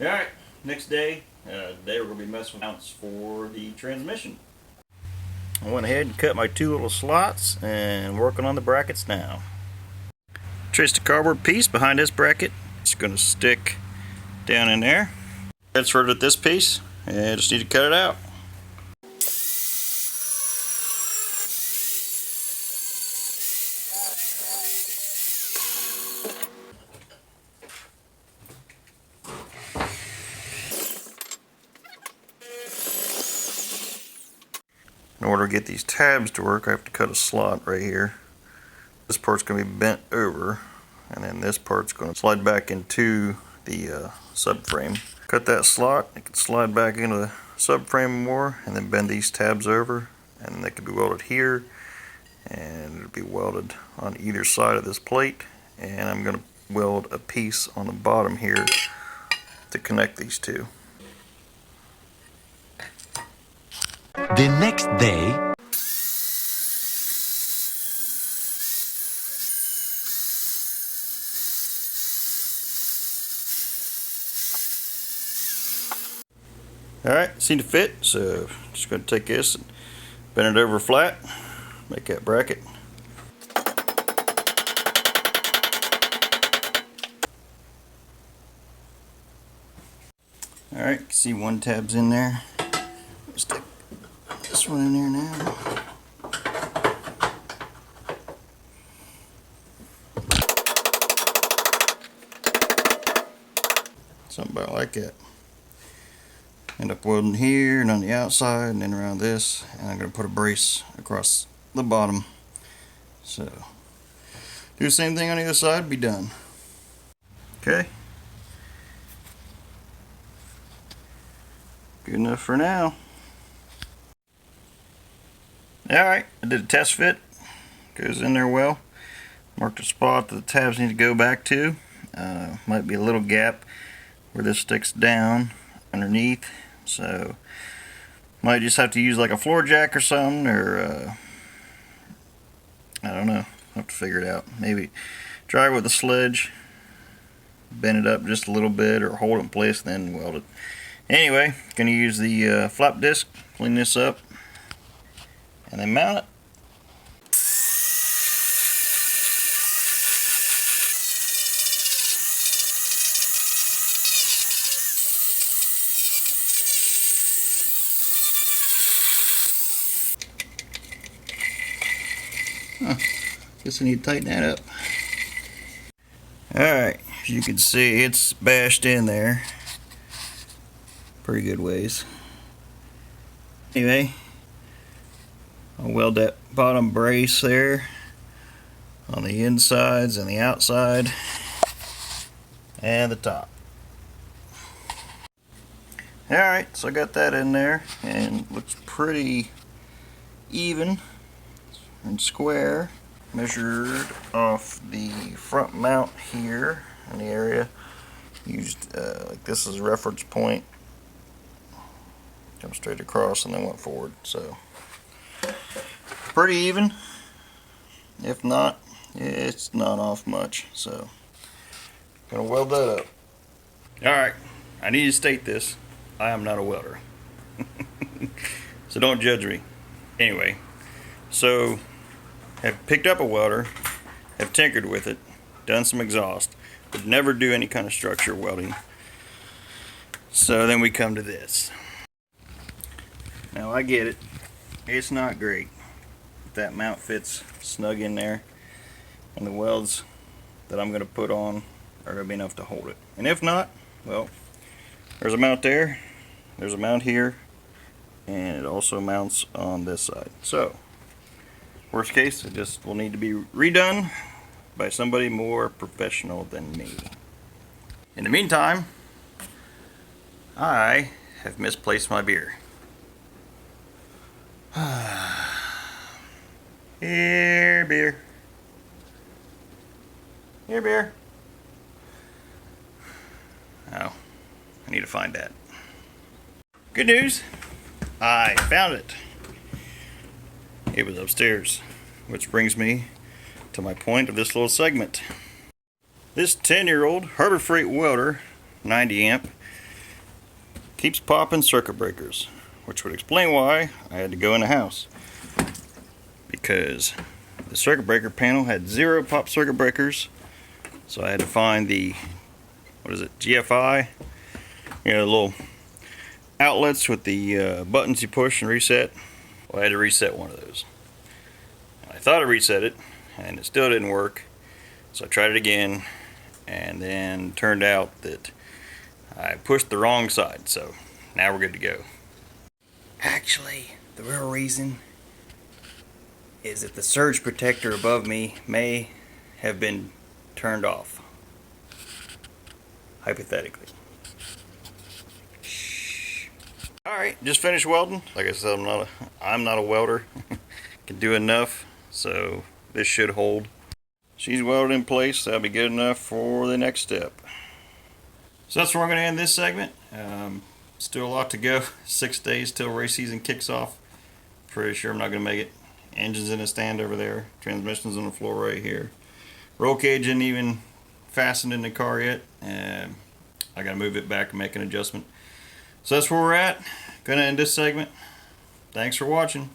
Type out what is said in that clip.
Alright, next day, today we're going to be messing with mounts for the transmission. I went ahead and cut my two little slots and working on the brackets now. Traced a cardboard piece behind this bracket. It's going to stick down in there. Transferred it this piece and I just need to cut it out. In order to get these tabs to work, I have to cut a slot right here. This part's going to be bent over, and then this part's going to slide back into the subframe. Cut that slot, it can slide back into the subframe more, and then bend these tabs over, and they can be welded here, and it'll be welded on either side of this plate. And I'm going to weld a piece on the bottom here to connect these two. The next day. Alright, seemed to fit, so just going to take this and bend it over flat, make that bracket. Alright, you can see one tab's in there. Stick this one in there now. Something about like that. End up welding here and on the outside and then around this, and I'm going to put a brace across the bottom. So do the same thing on either side, be done. Okay. Good enough for now. Alright, I did a test fit. Goes in there well. Marked a spot that the tabs need to go back to. Might be a little gap where this sticks down underneath. So might just have to use like a floor jack or something, or I don't know. I'll have to figure it out. Maybe drive with a sledge, bend it up just a little bit, or hold it in place and then weld it. Anyway, gonna use the flap disc, clean this up, and then mount it. Guess I need to tighten that up. Alright, as you can see, it's bashed in there pretty good ways. Anyway, I'll weld that bottom brace there on the insides and the outside and the top. Alright, so I got that in there and looks pretty even and square. Measured off the front mount here in the area. Used like this as a reference point. Come straight across and then went forward. So pretty even. If not, it's not off much. So gonna weld that up. Alright, I need to state this. I am not a welder. So don't judge me. Anyway, so have picked up a welder, have tinkered with it, done some exhaust, but never do any kind of structure welding. So then we come to this. Now I get it, it's not great. That mount fits snug in there, and the welds that I'm going to put on are going to be enough to hold it. And if not, well, there's a mount there, there's a mount here, and it also mounts on this side. So worst case, it just will need to be redone by somebody more professional than me. In the meantime, I have misplaced my beer. Here, beer. Here, beer. Oh, I need to find that. Good news, I found it. It was upstairs, which brings me to my point of this little segment. This 10-year-old Harbor Freight welder, 90 amp, keeps popping circuit breakers, which would explain why I had to go in the house, because the circuit breaker panel had 0 pop circuit breakers. So I had to find the, what is it, GFI, you know, the little outlets with the buttons you push and reset. Well, I had to reset one of those. I thought I reset it and it still didn't work, so I tried it again, and then turned out that I pushed the wrong side, so now we're good to go. Actually, the real reason is that the surge protector above me may have been turned off. Hypothetically. Shh. Alright, just finished welding. Like I said, I'm not a welder. Can do enough, so this should hold. She's welded in place, that'll be good enough for the next step. So that's where I'm going to end this segment. Still a lot to go. 6 days till race season kicks off. Pretty sure I'm not going to make it. Engine's in a stand over there. Transmission's on the floor right here. Roll cage isn't even fastened in the car yet. I got to move it back and make an adjustment. So that's where we're at. Going to end this segment. Thanks for watching.